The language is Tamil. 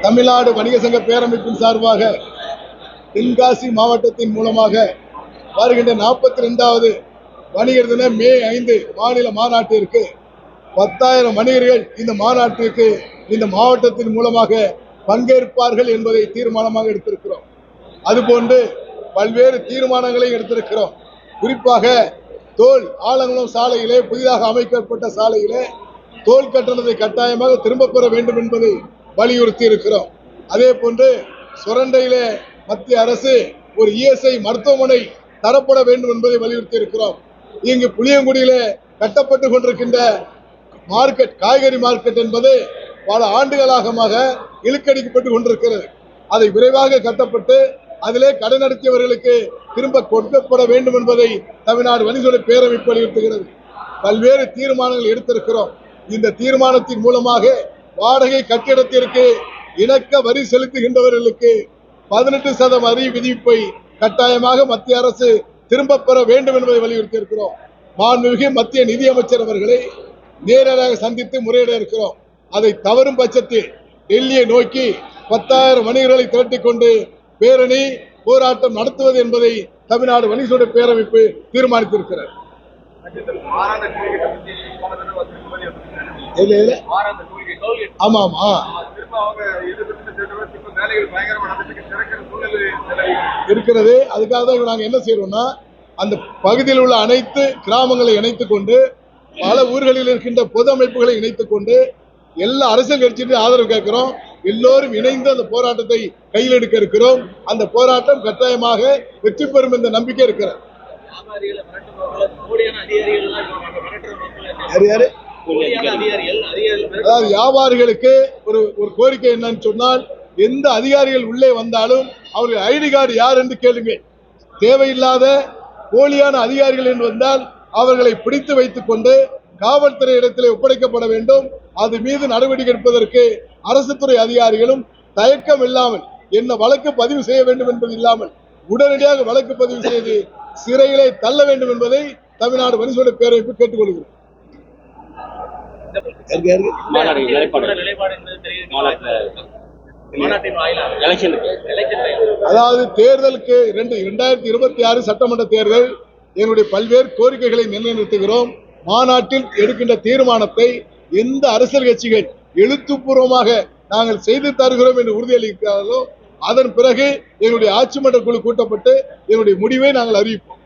தமிழ்நாடு வணிக சங்க பேரமைப்பின் சார்பாக தென்காசி மாவட்டத்தின் மூலமாக வருகின்ற 42வது வணிகர் தின மே 5 மாநில மாநாட்டிற்கு 10,000 வணிகர்கள் இந்த மாநாட்டிற்கு இந்த மாவட்டத்தின் மூலமாக பங்கேற்பார்கள் என்பதை தீர்மானமாக எடுத்திருக்கிறோம். அதுபோன்று பல்வேறு தீர்மானங்களை எடுத்திருக்கிறோம். குறிப்பாக தோல் ஆலங்குளம் சாலையிலே புதிதாக அமைக்கப்பட்ட சாலையிலே தோல் கட்டணத்தை கட்டாயமாக திரும்ப பெற வேண்டும் என்பதை வலியுறுத்தி இருக்கிறோம். அதே போன்று சுரண்டையிலே மத்திய அரசு ஒரு இஎஸ்ஐ மருத்துவமனை தரப்பட வேண்டும் என்பதை வலியுறுத்தி இருக்கிறோம். இங்கு புளியங்குடியிலே கட்டப்பட்டு கொண்டிருக்கின்ற மார்க்கெட், காய்கறி மார்க்கெட் என்பது பல ஆண்டுகளாக இழுக்கடிக்கப்பட்டு கொண்டிருக்கிறது. அதை விரைவாக கட்டப்பட்டு அதிலே கடன் நடத்தியவர்களுக்கு திரும்ப கொடுக்கப்பட வேண்டும் என்பதை தமிழ்நாடு வணிகத்துறை பேரமைப்பு வலியுறுத்துகிறது. பல்வேறு தீர்மானங்கள் எடுத்திருக்கிறோம். இந்த தீர்மானத்தின் மூலமாக வாடகை கட்டிடத்திற்கு இணக்க வரி செலுத்துகின்றவர்களுக்கு 18% வரி விதிப்பை கட்டாயமாக மத்திய அரசு திரும்ப பெற வேண்டும் என்பதை வலியுறுத்தி இருக்கிறோம். மாண்புமிகு மத்திய நிதியமைச்சர் அவர்களை நேரடியாக சந்தித்து முறையிட இருக்கிறோம். அதை தவறும் பட்சத்தில் டெல்லியை நோக்கி 10,000 வணிகர்களை திரட்டிக் கொண்டு பேரணி போராட்டம் நடத்துவது என்பதை தமிழ்நாடு வணிகத்துறை பேரமைப்பு தீர்மானித்திருக்கிறார். இருக்கிறது. அதுக்காக தான் நாங்க என்ன செய்யறோம்னா, அந்த பகுதியில் உள்ள அனைத்து கிராமங்களை இணைத்துக் கொண்டு பல ஊர்களில் இருக்கின்ற பொது அமைப்புகளை இணைத்துக் கொண்டு எல்லா அரசியல் கட்சியும் ஆதரவு கேட்கிறோம். எல்லோரும் இணைந்து அந்த போராட்டத்தை கையில் எடுக்க இருக்கிறோம். அந்த போராட்டம் கட்டாயமாக வெற்றி பெறும் என்ற நம்பிக்கை இருக்கிறது. அதாவது வியாபாரிகளுக்கு ஒரு கோரிக்கை என்னன்னு சொன்னால், எந்த அதிகாரிகள் உள்ளே வந்தாலும் அவர்கள் ஐடி கார்டு யார் என்று கேளுங்க. தேவையில்லாத போலியான அதிகாரிகள் என்று வந்தால் அவர்களை பிடித்து வைத்துக் கொண்டு காவல்துறை இடத்திலே ஒப்படைக்கப்பட வேண்டும். அது மீது நடவடிக்கை எடுப்பதற்கு அரசு துறை அதிகாரிகளும் தயக்கம் இல்லாமல் என்ன வழக்கு பதிவு செய்ய வேண்டும் என்பது இல்லாமல் உடனடியாக வழக்கு பதிவு செய்து சிறையிலே தள்ள வேண்டும் என்பதை தமிழ்நாடு வணிகத்துறை பேரமைப்பு கேட்டுக்கொள்கிறது. அதாவது தேர்தலுக்கு 2026 சட்டமன்ற தேர்தல் எங்களுடைய பல்வேறு கோரிக்கைகளை நிலைநிறுத்துகிறோம். மாநாட்டில் எடுக்கின்ற தீர்மானத்தை எந்த அரசியல் கட்சிகள் எழுத்துப்பூர்வமாக நாங்கள் செய்து தருகிறோம் என்று உறுதியளிக்கிறார்களோ அதன் பிறகு எங்களுடைய ஆட்சி மன்ற குழு கூட்டப்பட்டு எங்களுடைய முடிவை நாங்கள் அறிவிப்போம்.